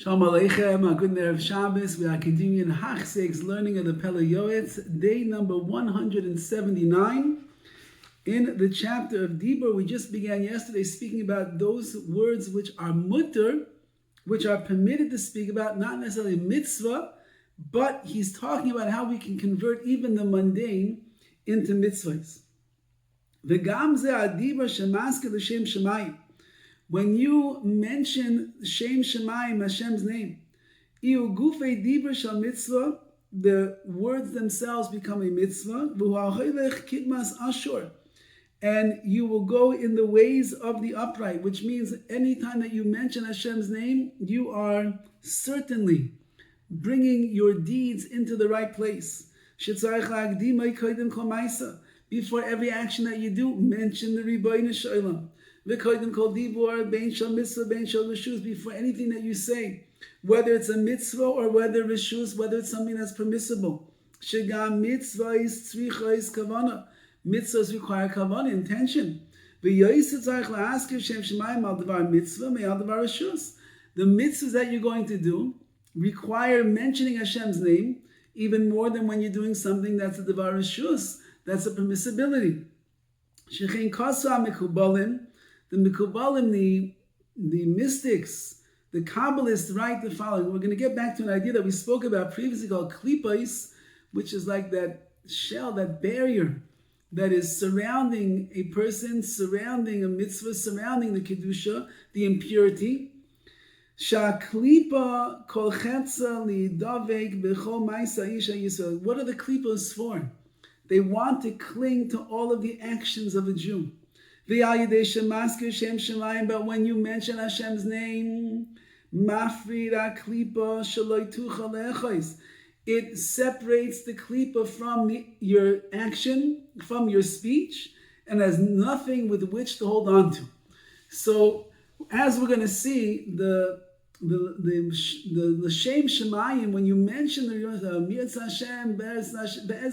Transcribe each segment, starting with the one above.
Shalom Aleichem, good day of Shabbos. We are continuing Hachsek's learning of the Pele Yoetz, day number 179. In the chapter of Dibur, we just began yesterday speaking about those words which are mutter, which are permitted to speak about, not necessarily mitzvah, but he's talking about how we can convert even the mundane into mitzvahs. V'gam ze adibur shemaske l'shem shemayim. When you mention Shem Shemayim, Hashem's name, Iu Gufei Dibur Shal Mitzvah, the words themselves become a mitzvah, and you will go in the ways of the upright, which means anytime that you mention Hashem's name, you are certainly bringing your deeds into the right place. Before every action that you do, mention the Rabbi Shalom. Before anything that you say, whether it's a mitzvah or whether reshus, whether it's something that's permissible. Mitzvahs require kavanah, intention. The mitzvahs that you're going to do require mentioning Hashem's name even more than when you're doing something that's a devar reshus, that's a permissibility. The Mekubalim, the mystics, the Kabbalists write the following. We're going to get back to an idea that we spoke about previously called klipos, which is like that shell, that barrier that is surrounding a person, surrounding a mitzvah, surrounding the kedusha, the impurity. Shaklipa kol chetza lidavek b'chol ma'isa isha Yisrael. What are the klipos for? They want to cling to all of the actions of a Jew. But when you mention Hashem's name, it separates the klipa from your action, from your speech, and has nothing with which to hold on to. So, as we're going to see, the Shem Shemayim, when you mention the Mirz Hashem, Be'ez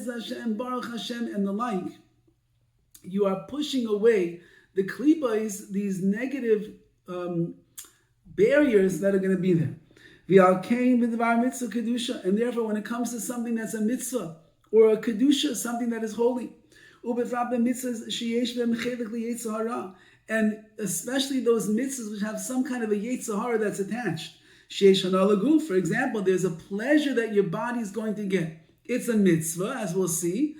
Hashem, Baruch Hashem, and the like, you are pushing away the klipos, these negative barriers that are going to be there. And therefore, when it comes to something that's a mitzvah or a kedusha, something that is holy, and especially those mitzvahs which have some kind of a yetzer hara that's attached. For example, there's a pleasure that your body is going to get. It's a mitzvah, as we'll see.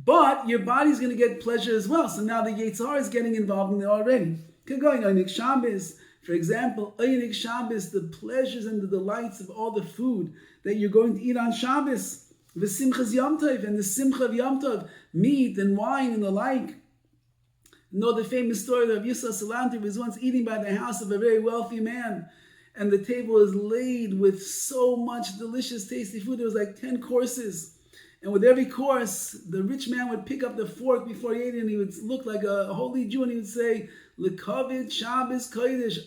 But your body's going to get pleasure as well. So now the yetzer hara is getting involved in it already. Going Einik Shabbos, for example, Einik Shabbos, the pleasures and the delights of all the food that you're going to eat on Shabbos, the Simchas Yom Tov and the Simcha of Yom Tov, meat and wine and the like. You know the famous story of Yisrael Salanter was once eating by the house of a very wealthy man, and the table was laid with so much delicious, tasty food. There was like 10 courses. And with every course, the rich man would pick up the fork before he ate it, and he would look like a holy Jew, and he would say, L'kavod Shabbos Kodesh,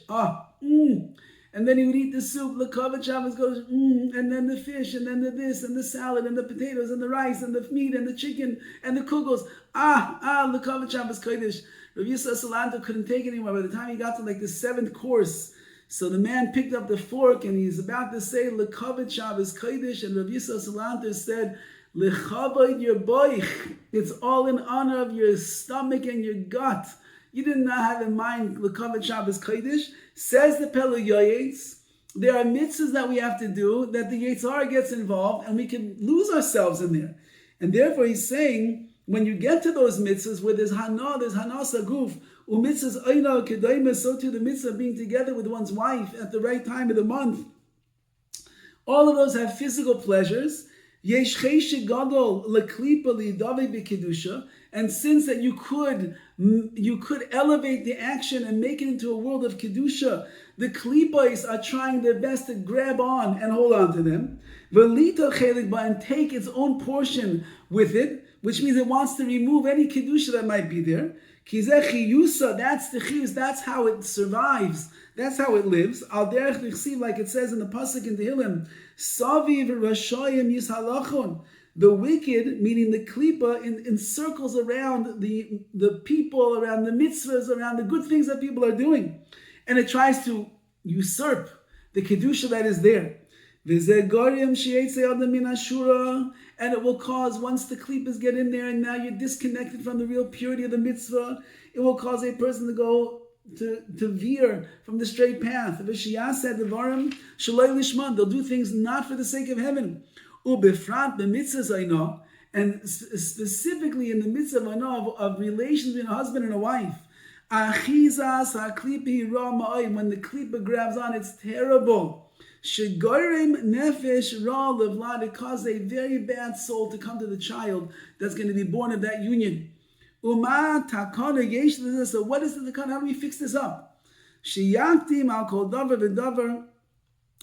And then he would eat the soup, L'kavod Shabbos Kodesh, And then the fish, and then the this, and the salad, and the potatoes, and the rice, and the meat, and the chicken, and the kugels, L'kavod Shabbos Kodesh. Rabbi Yisrael Salanter couldn't take it anymore. By the time he got to like the 7th course, so the man picked up the fork, and he's about to say, L'kavod Shabbos Kodesh, and Rabbi Yisrael Salanter said, L'chavod your boich. It's all in honor of your stomach and your gut. You did not have in mind L'chavod Shabbos Kodesh. Says the Pele Yoetz, there are mitzvahs that we have to do that the yetzer hara gets involved, and we can lose ourselves in there. And therefore he's saying, when you get to those mitzvahs where there's hanas aguf, umitzvahs oina kedayma, so too the mitzvah of being together with one's wife at the right time of the month. All of those have physical pleasures. And since that you could elevate the action and make it into a world of kedusha, the klipos are trying their best to grab on and hold on to them, and take its own portion with it, which means it wants to remove any kedusha that might be there. That's the chiyus, that's how it survives, that's how it lives. Al derech nichsiv, like it says in the pasuk in Tehillim, Saviv Rashayim Yishalachon. The wicked, meaning the klipa, in circles around the people, around the mitzvahs, around the good things that people are doing. And it tries to usurp the kedusha that is there. And it will cause, once the klippas get in there and now you're disconnected from the real purity of the mitzvah, it will cause a person to go to veer from the straight path. They'll do things not for the sake of heaven. And specifically in the mitzvah of relations between a husband and a wife. When the klippa grabs on, it's terrible. It causes a very bad soul to come to the child that's going to be born of that union. So what is the takana? How do we fix this up?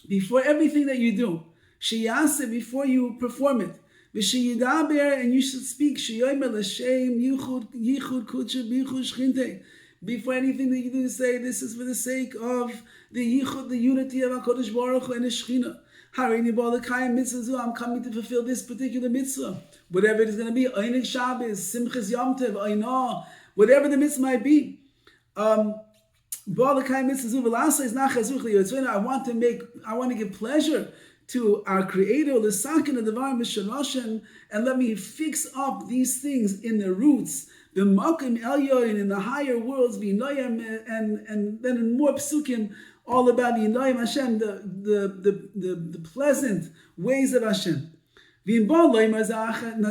Before everything that you do, before you perform it, and you should speak before anything that you do, say this is for the sake of the yichud, the unity of HaKadosh Baruch Hu and the Shechina. I'm coming to fulfill this particular mitzvah, whatever it is going to be. Einig Shabbos, Simchas Yom Tov, Einah, whatever the mitzvah might be. I want to give pleasure to our Creator, the Sakin of the Devar Misharoshen, and let me fix up these things in the roots. The Malkim Elyon in the higher worlds, and then in more psukim, all about the Inayim Hashem, the pleasant ways of Hashem. Now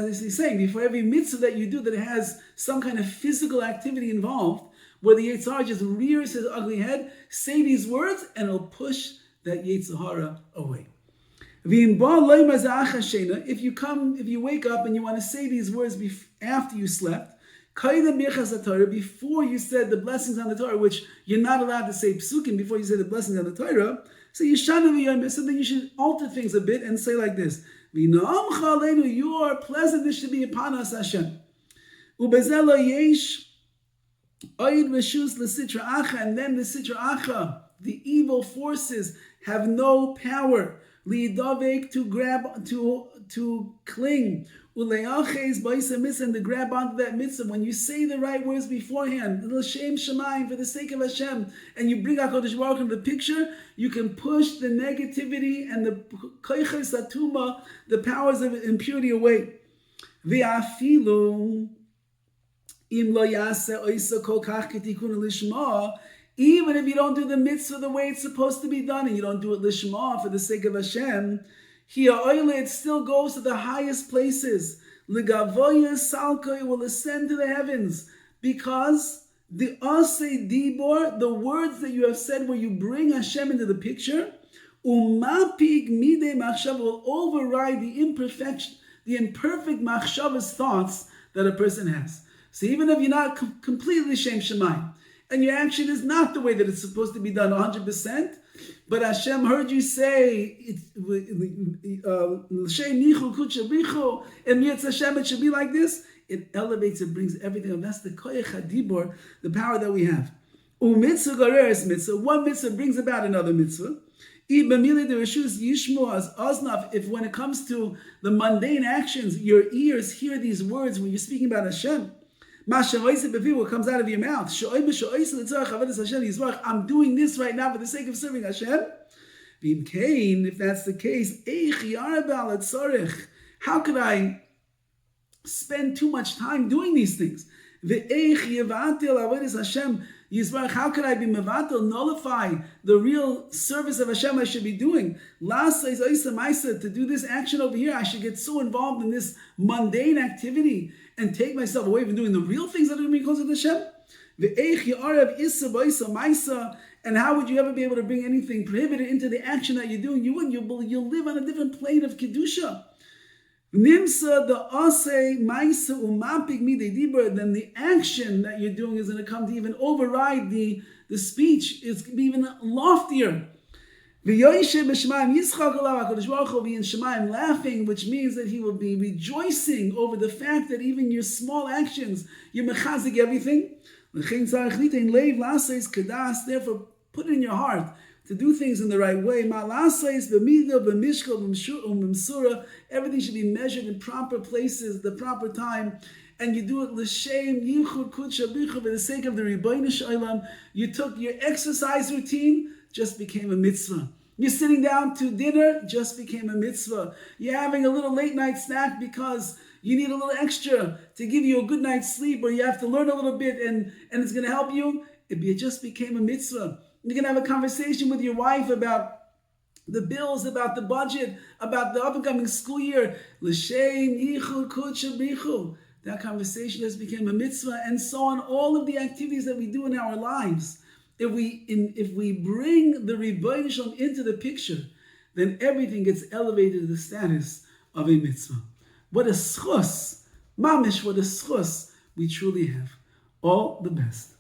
he's saying, before every mitzvah that you do that has some kind of physical activity involved, where the Yetzer Hara just rears his ugly head, say these words and it'll push that Yetzer Hara away. If you wake up and you want to say these words after you slept, before you said the blessings on the Torah, which you're not allowed to say psukim before you say the blessings on the Torah, so then you should alter things a bit and say like this: your pleasantness should be upon us, Hashem. And then the sitra acha, the evil forces, have no power to grab, to cling, and to grab onto that mitzvah. When you say the right words beforehand, l'shem shamayim, for the sake of Hashem, and you bring HaKadosh Baruch Hu into the picture, you can push the negativity and the koiches atuma, the powers of impurity, away. V'afilu im lo yaseh oisa kol kach ketikun lishma. Even if you don't do the mitzvah the way it's supposed to be done, and you don't do it lishma, for the sake of Hashem, it still goes to the highest places. Legavoya salka, it will ascend to the heavens, because the asay dibor, the words that you have said where you bring Hashem into the picture, umapik midei machshav, will override the imperfect machshavas thoughts that a person has. So even if you're not completely shem shemayim, and your action is not the way that it's supposed to be done 100%, but Hashem heard you say, it should be like this, it elevates, it brings everything up. That's the koyach hadibor, the power that we have. Mitzvah, one mitzvah brings about another mitzvah. If when it comes to the mundane actions, your ears hear these words when you're speaking about Hashem, what comes out of your mouth, I'm doing this right now for the sake of serving Hashem. If that's the case, how could I spend too much time doing these things? How could I be mevatel, nullify the real service of Hashem I should be doing? To do this action over here, I should get so involved in this mundane activity and take myself away from doing the real things that are going to be closer to Hashem? And how would you ever be able to bring anything prohibited into the action that you're doing? You wouldn't. You'll live on a different plane of kedusha. Nimsa the ase maisa umapik midei dibur. Then the action that you're doing is going to come to even override the speech. It's going to be even loftier. V'yoyeshem b'shamayim yitzchak alav HaKadosh Baruch Hu will be in Shemayim laughing, which means that he will be rejoicing over the fact that even your small actions, you mechazik everything. Therefore, put it in your heart to do things in the right way. Everything should be measured in proper places, the proper time. And you do it l'shem yichud kudsha bichu, for the sake of the Rebbeinu Shalom. You took your exercise routine, just became a mitzvah. You're sitting down to dinner, just became a mitzvah. You're having a little late night snack because you need a little extra to give you a good night's sleep, or you have to learn a little bit and it's going to help you. It just became a mitzvah. You're going to have a conversation with your wife about the bills, about the budget, about the upcoming school year. L'shem yichud kudsha brichu. That conversation just became a mitzvah, and so on. All of the activities that we do in our lives, if we bring the Rebbeinu Shalom into the picture, then everything gets elevated to the status of a mitzvah. What a schus, mamish, what a schus we truly have. All the best.